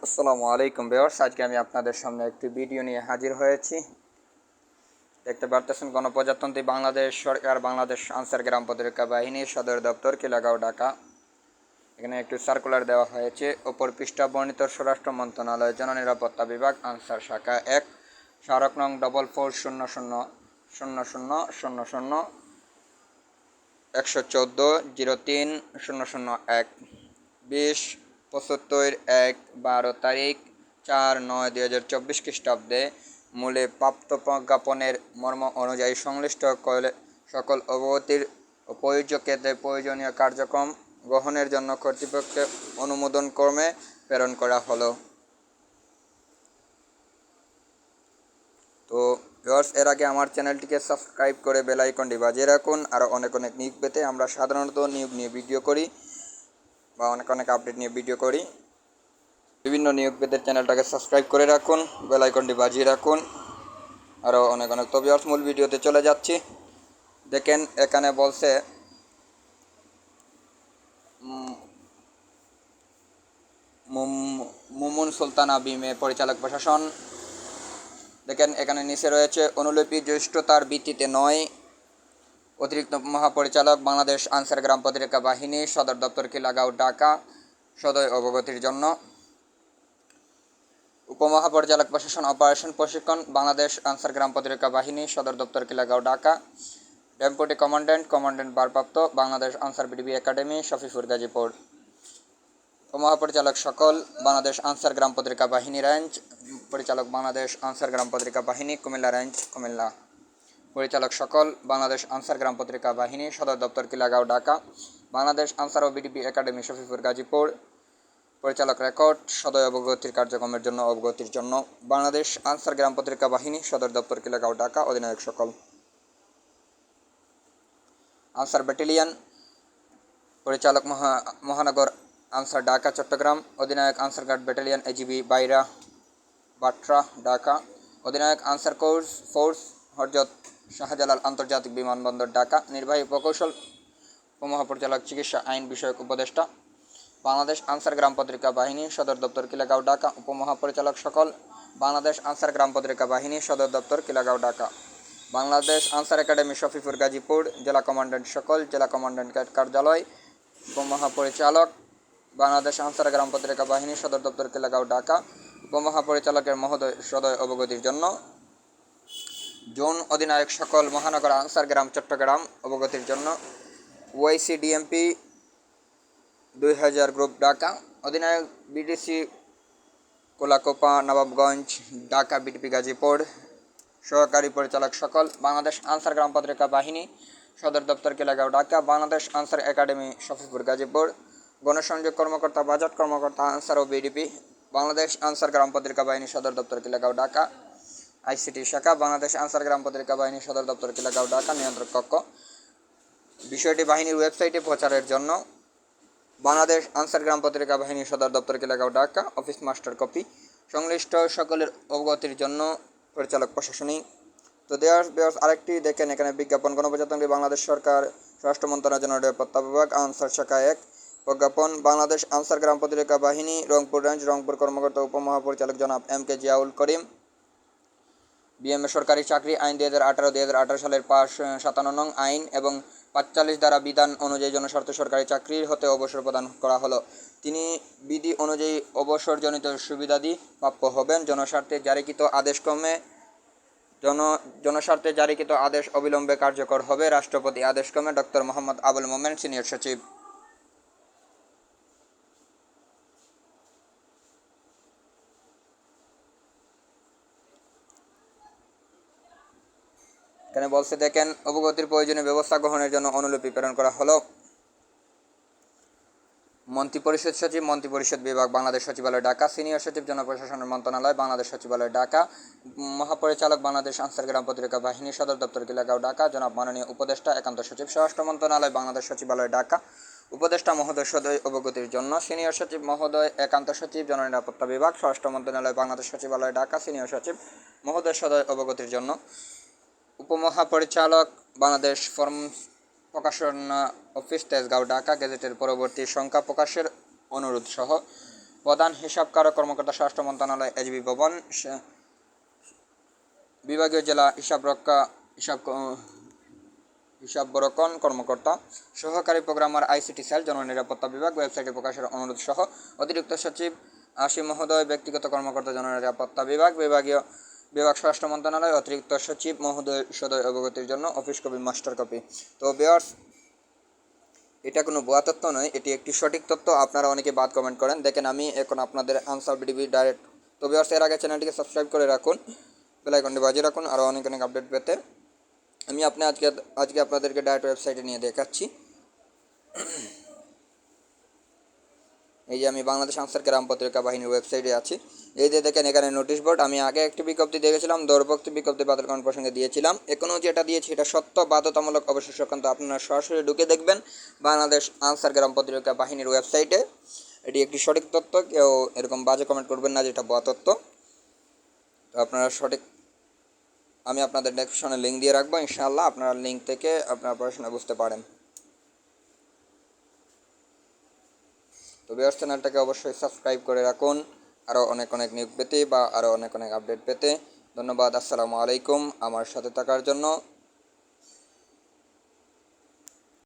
আসসালামু আলাইকুম ভিউয়ার্স, আজকে আমি আপনাদের সামনে একটি ভিডিও নিয়ে হাজির হয়েছি। দেখতে পারতেছেন গণপ্রজাতন্ত্রী বাংলাদেশ সরকার বাংলাদেশ আনসার গ্রাম প্রতিরক্ষা বাহিনীর সদর দপ্তর খিলাগাঁও ঢাকা। এখানে একটি সার্কুলার দেওয়া হয়েছে। অপর পৃষ্ঠা বর্ণিত স্বরাষ্ট্র মন্ত্রণালয় জননিরাপত্তা বিভাগ আনসার শাখা 1 স্মারক নং 4400000114-03-001 20-75-1-12 তারিখ 4/9/2024 খ্রিস্টাব্দে মূলে প্রাপ্ত প্রজ্ঞাপনের মর্ম অনুযায়ী সংশ্লিষ্ট সকল অবগতির ও প্রযোজ্য ক্ষেত্রে প্রয়োজনীয় কার্যক্রম গ্রহণের জন্য কর্তৃপক্ষের অনুমোদন ক্রমে প্রেরণ করা হলো। তো ভিউয়ার্স, এর আগে আমার চ্যানেলটিকে সাবস্ক্রাইব করে বেল আইকনটি বাজিয়ে রাখুন। আরও অনেক নিয়োগ পেতে আমরা সাধারণত নিয়োগ নিয়ে ভিডিও করি বা অনেক আপডেট নিয়ে ভিডিও করি। বিভিন্ন নিয়োগ পেতে চ্যানেলটাকে সাবস্ক্রাইব করে রাখুন, বেল আইকনটি বাজিয়ে রাখুন। আরও অনেক তো ভিউয়ার্স, মূল ভিডিওতে চলে যাচ্ছি। দেখেন এখানে বলছে মুমুন সুলতানা বিমে পরিচালক প্রশাসন। দেখেন এখানে নিচে রয়েছে অনুলিপি জ্যেষ্ঠতার ভিত্তিতে নয়। অতিরিক্ত মহাপরিচালক বাংলাদেশ আনসার গ্রাম প্রতিরক্ষা বাহিনী সদর দপ্তর খিলাগাঁও ঢাকা সদয় অবগতির জন্য। উপমহাপরিচালক প্রশাসন অপারেশন প্রশিক্ষণ বাংলাদেশ আনসার গ্রাম প্রতিরক্ষা বাহিনী সদর দপ্তর খিলাগাঁও ঢাকা। ডেপুটি কমান্ড্যান্ট ভারপ্রাপ্ত বাংলাদেশ আনসার বিডিবি একাডেমি শফিপুর গাজীপুর। উপমহাপরিচালক সকল বাংলাদেশ আনসার গ্রাম প্রতিরক্ষা বাহিনী রেঞ্জ পরিচালক বাংলাদেশ আনসার গ্রাম প্রতিরক্ষা বাহিনী কুমিল্লা রেঞ্জ কুমিল্লা। পরিচালক সকল বাংলাদেশ আনসার গ্রাম প্রতিরক্ষা বাহিনী সদর দপ্তর খিলাগাঁও ঢাকা। বাংলাদেশ আনসার ও বিডিবি একাডেমি শফিপুর গাজীপুর। পরিচালক রেকর্ড সদয় অবগতির কার্যক্রমের জন্য অবগতির জন্য বাংলাদেশ আনসার গ্রাম প্রতিরক্ষা বাহিনী সদর দপ্তর খিলাগাঁও ঢাকা। অধিনায়ক সকল আনসার ব্যাটালিয়ন পরিচালক মহানগর আনসার ঢাকা চট্টগ্রাম। অধিনায়ক আনসার গার্ড ব্যাটালিয়ন এজিবি বাইরা বাট্রা ঢাকা। অধিনায়ক আনসার ফোর্স হযরত শাহজালাল আন্তর্জাতিক বিমানবন্দর ঢাকা। নির্বাহী প্রকৌশল উপমহাপরিচালক চিকিৎসা আইন বিষয়ক উপদেষ্টা বাংলাদেশ আনসার গ্রাম প্রতিরক্ষা বাহিনী সদর দপ্তর খিলাগাঁও ঢাকা। উপমহাপরিচালক সকল বাংলাদেশ আনসার গ্রাম প্রতিরক্ষা বাহিনী সদর দপ্তর খিলাগাঁও ঢাকা। বাংলাদেশ আনসার একাডেমি শফিপুর গাজীপুর। জেলা কমান্ড্যান্ট সকল জেলা কমান্ড্যান্ট কার্যালয়। উপমহাপরিচালক বাংলাদেশ আনসার গ্রাম প্রতিরক্ষা বাহিনী সদর দপ্তর খিলাগাঁও ঢাকা। উপমহাপরিচালকের মহোদয় সদয় অবগতির জন্য। জোন অধিনায়ক সকল মহানগর আনসার গ্রাম চট্টগ্রাম অবগতির জন্য। ওয়াইসিডিএমপি 2000 গ্রুপ ঢাকা। অধিনায়ক বিডিসি কোলাকোপা নবাবগঞ্জ ঢাকা বিডিপি গাজীপুর। সহকারী পরিচালক সকল বাংলাদেশ আনসার গ্রাম প্রতিরক্ষা বাহিনী সদর দপ্তর খিলাগাঁও ঢাকা। বাংলাদেশ আনসার একাডেমি শফিপুর গাজীপুর। গণসংযোগ কর্মকর্তা বাজেট কর্মকর্তা আনসার ও বিডিপি বাংলাদেশ আনসার গ্রাম প্রতিরক্ষা বাহিনী সদর দপ্তর খিলাগাঁও ঢাকা। আইসিটি শাখা বাংলাদেশ আনসার গ্রাম প্রতিরক্ষা বাহিনী সদর দপ্তর খিলাগাঁও ঢাকা। নিয়ন্ত্রক কক্ষ বিষয়টি বাহিনীর ওয়েবসাইটে প্রচারের জন্য বাংলাদেশ আনসার গ্রাম প্রতিরক্ষা বাহিনী সদর দপ্তর Khilgaon Dhaka. Office master copy সংশ্লিষ্ট সকলের অবগতির জন্য পরিচালক প্রশাসনিক। তো দেওয়ার আরেকটি দেখেন এখানে বিজ্ঞাপন গণপ্রজাতন্ত্রী বাংলাদেশ সরকার স্বরাষ্ট্র মন্ত্রণালয় জননিরাপত্তা বিভাগ আনসার শাখা 1 প্রজ্ঞাপন বাংলাদেশ আনসার গ্রাম প্রতিরক্ষা বাহিনী রংপুর রেঞ্জ রংপুর কর্মকর্তা উপমহাপরিচালক জনাব MK জিয়াউল করিম বিএমএ সরকারি চাকরি আইন 2018 সালের 57 নং আইন এবং 45 দ্বারা বিধান অনুযায়ী জনস্বার্থ সরকারি চাকরির হতে অবসর প্রদান করা হলো। তিনি বিধি অনুযায়ী অবসরজনিত সুবিধাদি প্রাপ্য হবেন। জনস্বার্থে জারিকৃত আদেশ অবিলম্বে কার্যকর হবে। রাষ্ট্রপতি আদেশক্রমে ডক্টর মোহাম্মদ আবুল মোমেন সিনিয়র সচিব। এখানে বলছে দেখেন অবগতির প্রয়োজনীয় ব্যবস্থা গ্রহণের জন্য অনুলিপি প্রেরণ করা হলো। মন্ত্রিপরিষদ সচিব মন্ত্রিপরিষদ বিভাগ বাংলাদেশ সচিবালয় ঢাকা। সিনিয়র সচিব জনপ্রশাসন মন্ত্রণালয় বাংলাদেশ সচিবালয় ঢাকা। মহাপরিচালক বাংলাদেশ আনসার গ্রাম প্রতিরক্ষা বাহিনী সদর দপ্তর খিলাগাঁও ঢাকা। জনাব মাননীয় উপদেষ্টা একান্ত সচিব স্বরাষ্ট্র মন্ত্রণালয় বাংলাদেশ সচিবালয় ঢাকা। উপদেষ্টা মহোদয় সদয় অবগতির জন্য। সিনিয়র সচিব মহোদয় একান্ত সচিব জননিরাপত্তা বিভাগ স্বরাষ্ট্র মন্ত্রণালয় বাংলাদেশ সচিবালয় ঢাকা। সিনিয়র সচিব মহোদয় সদয় অবগতির জন্য। উপমহাপরিচালক বাংলাদেশ ফর্ম প্রকাশনা অফিস তেজগাঁও ঢাকা গেজেটের পরবর্তী সংখ্যা প্রকাশের অনুরোধ সহ প্রধান হিসাবকারক কর্মকর্তা স্বরাষ্ট্র মন্ত্রণালয় এজবি ভবন, বিভাগীয় জেলা হিসাবরক্ষণ কর্মকর্তা, সহকারী প্রোগ্রামার আইসিটি সেল, জননিরাপত্তা বিভাগ, ওয়েবসাইটে প্রকাশের অনুরোধ সহ অতিরিক্ত সচিব আসিম মহোদয়, ব্যক্তিগত কর্মকর্তা, জননিরাপত্তা বিভাগ স্বরাষ্ট্র মন্ত্রণালয়, অতিরিক্ত সচিব মহোদয় সদয় অবগতির জন্য অফিস কপি, মাস্টার কপি। তো ভিউয়ার্স, এটা কোনো ভুয়া তথ্য নয়, এটি একটি সঠিক তথ্য। আপনারা অনেকে বাদ কমেন্ট করেন, দেখেন আমি এখন আপনাদের আনসার বিডিবি ডাইরেক্ট। তো ভিউয়ার্স, এর আগে চ্যানেলটিকে সাবস্ক্রাইব করে রাখুন, বেল আইকনটি বাজিয়ে রাখুন আরও অনেক আপডেট পেতে। আমি আজকে আপনাদেরকে ডাইরেক্ট ওয়েবসাইটে নিয়ে দেখাচ্ছি। এই যে আমি বাংলাদেশ আনসার গ্রাম পত্রিকা বাহিনীর ওয়েবসাইটে আছি। এই যে দেখেন এখানে নোটিশ বোর্ড। আমি আগে একটি বিজ্ঞপ্তি দেখেছিলাম, দৌর্ভক্তি বিজ্ঞপ্তি বাতিলকরণ প্রসঙ্গে দিয়েছিলাম। এখনও যেটা দিয়েছি এটা সত্য, বাধ্যতামূলক অবশ্য সংক্রান্ত। আপনারা সরাসরি ঢুকে দেখবেন বাংলাদেশ আনসার গ্রাম পত্রিকা বাহিনীর ওয়েবসাইটে। এটি একটি সঠিক তথ্য, কেউ এরকম বাজে কমেন্ট করবেন না যেটা ভুয়া তথ্য। তো আপনারা আমি আপনাদের ডেসক্রিপশনে লিঙ্ক দিয়ে রাখবো, ইনশাআল্লাহ আপনারা লিঙ্ক থেকে আপনারা পড়াশোনা বুঝতে পারেন। তো ভিউয়ার্স, চ্যানেলটাকে অবশ্যই সাবস্ক্রাইব করে রাখুন আরও অনেক নিউজ পেতে বা আরও অনেক আপডেট পেতে। ধন্যবাদ। আসসালামু আলাইকুম আমার সাথে থাকার জন্য।